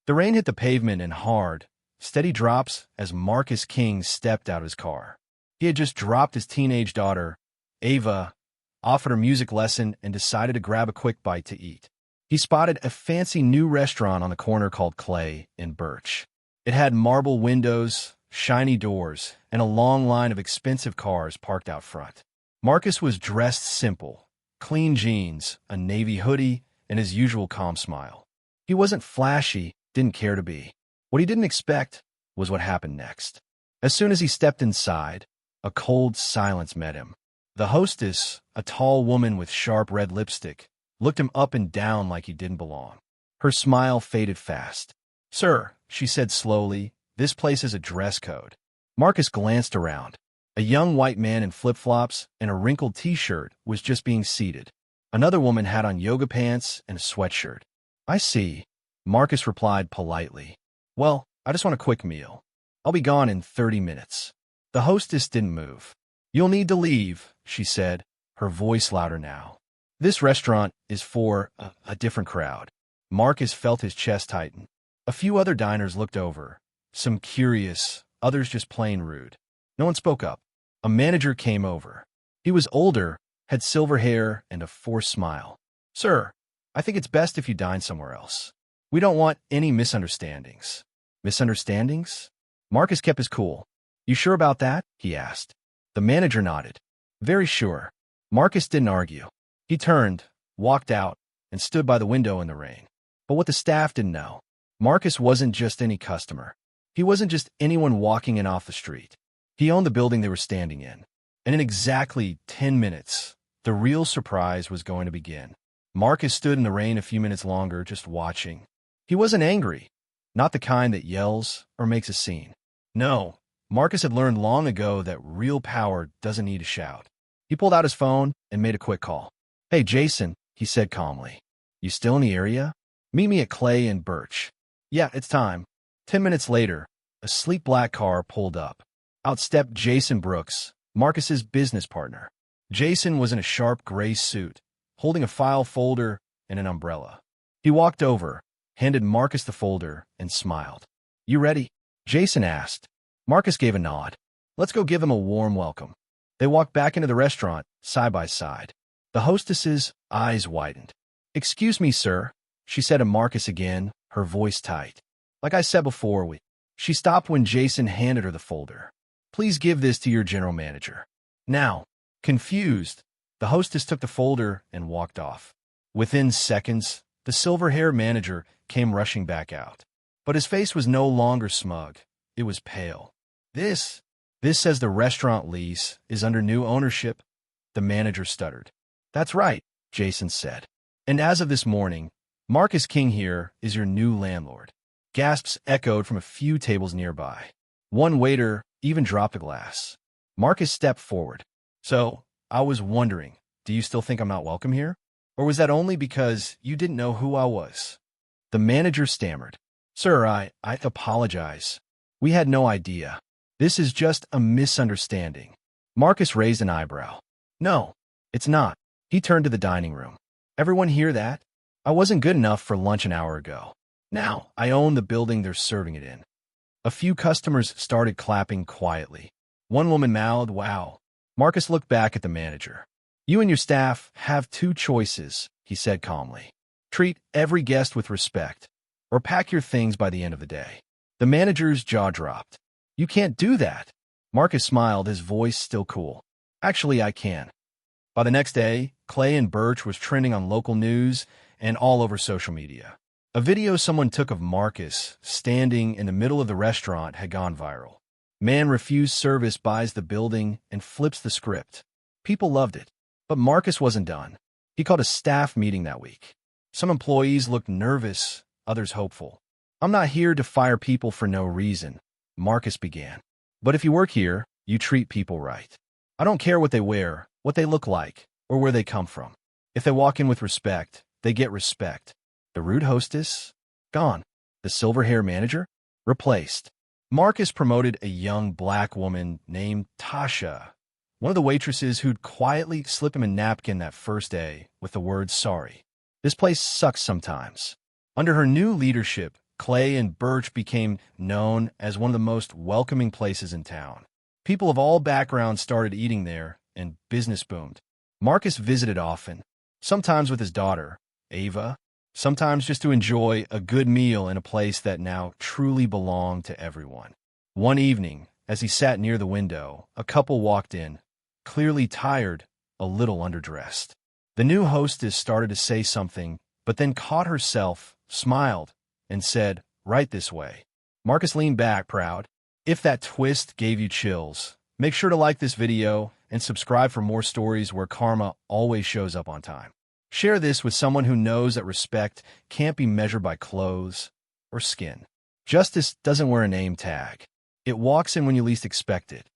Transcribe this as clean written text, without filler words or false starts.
The rain hit the pavement in hard, steady drops as Marcus King stepped out of his car. He had just dropped his teenage daughter, Ava, off at her music lesson and decided to grab a quick bite to eat. He spotted a fancy new restaurant on the corner called Clay in Birch. It had marble windows, shiny doors, and a long line of expensive cars parked out front. Marcus was dressed simple, clean jeans, a navy hoodie, and his usual calm smile. He wasn't flashy, didn't care to be. What he didn't expect was what happened next. As soon as he stepped inside, a cold silence met him. The hostess, a tall woman with sharp red lipstick, looked him up and down like he didn't belong. Her smile faded fast. "Sir," she said slowly, "this place is a dress code." Marcus glanced around. A young white man in flip-flops and a wrinkled t-shirt was just being seated. Another woman had on yoga pants and a sweatshirt. "I see," Marcus replied politely. "Well, I just want a quick meal. I'll be gone in 30 minutes. The hostess didn't move. "You'll need to leave," she said, her voice louder now. "This restaurant is for a different crowd." Marcus felt his chest tighten. A few other diners looked over, some curious, others just plain rude. No one spoke up. A manager came over. He was older, had silver hair and a forced smile. "Sir, I think it's best if you dine somewhere else. We don't want any misunderstandings." "Misunderstandings?" Marcus kept his cool. "You sure about that?" he asked. The manager nodded. "Very sure." Marcus didn't argue. He turned, walked out, and stood by the window in the rain. But what the staff didn't know, Marcus wasn't just any customer. He wasn't just anyone walking in off the street. He owned the building they were standing in. And in exactly 10 minutes, the real surprise was going to begin. Marcus stood in the rain a few minutes longer, just watching. He wasn't angry, not the kind that yells or makes a scene. No, Marcus had learned long ago that real power doesn't need to shout. He pulled out his phone and made a quick call. "Hey, Jason," he said calmly. "You still in the area? Meet me at Clay and Birch." "Yeah, it's time." 10 minutes later, a sleek black car pulled up. Out stepped Jason Brooks, Marcus's business partner. Jason was in a sharp gray suit, holding a file folder and an umbrella. He walked over, handed Marcus the folder, and smiled. "You ready?" Jason asked. Marcus gave a nod. "Let's go give him a warm welcome." They walked back into the restaurant, side by side. The hostess's eyes widened. "Excuse me, sir," she said to Marcus again, her voice tight. "Like I said before, She stopped when Jason handed her the folder. "Please give this to your general manager." Now, confused, the hostess took the folder and walked off. Within seconds, the silver-haired manager came rushing back out. But his face was no longer smug. It was pale. This says the restaurant lease is under new ownership," the manager stuttered. "That's right," Jason said. "And as of this morning, Marcus King here is your new landlord." Gasps echoed from a few tables nearby. One waiter even dropped a glass. Marcus stepped forward. "So, I was wondering, do you still think I'm not welcome here? Or was that only because you didn't know who I was?" The manager stammered. "Sir, I apologize. We had no idea. This is just a misunderstanding." Marcus raised an eyebrow. "No, it's not." He turned to the dining room. "Everyone hear that? I wasn't good enough for lunch an hour ago. Now, I own the building they're serving it in." A few customers started clapping quietly. One woman mouthed, "Wow." Marcus looked back at the manager. "You and your staff have two choices," he said calmly. "Treat every guest with respect, or pack your things by the end of the day." The manager's jaw dropped. "You can't do that." Marcus smiled, his voice still cool. "Actually, I can." By the next day, Clay and Birch was trending on local news and all over social media. A video someone took of Marcus standing in the middle of the restaurant had gone viral. "Man refused service, buys the building, and flips the script." People loved it. But Marcus wasn't done. He called a staff meeting that week. Some employees looked nervous, others hopeful. "I'm not here to fire people for no reason," Marcus began. "But if you work here, you treat people right. I don't care what they wear, what they look like, or where they come from. If they walk in with respect, they get respect." The rude hostess? Gone. The silver-haired manager? Replaced. Marcus promoted a young black woman named Tasha, one of the waitresses who'd quietly slip him a napkin that first day with the words "sorry." "This place sucks sometimes." Under her new leadership, Clay and Birch became known as one of the most welcoming places in town. People of all backgrounds started eating there, and business boomed. Marcus visited often, sometimes with his daughter, Ava, sometimes just to enjoy a good meal in a place that now truly belonged to everyone. One evening, as he sat near the window, a couple walked in, clearly tired, a little underdressed. The new hostess started to say something, but then caught herself, smiled, and said, "Right this way." Marcus leaned back, proud. If that twist gave you chills, make sure to like this video and subscribe for more stories where karma always shows up on time. Share this with someone who knows that respect can't be measured by clothes or skin. Justice doesn't wear a name tag. It walks in when you least expect it.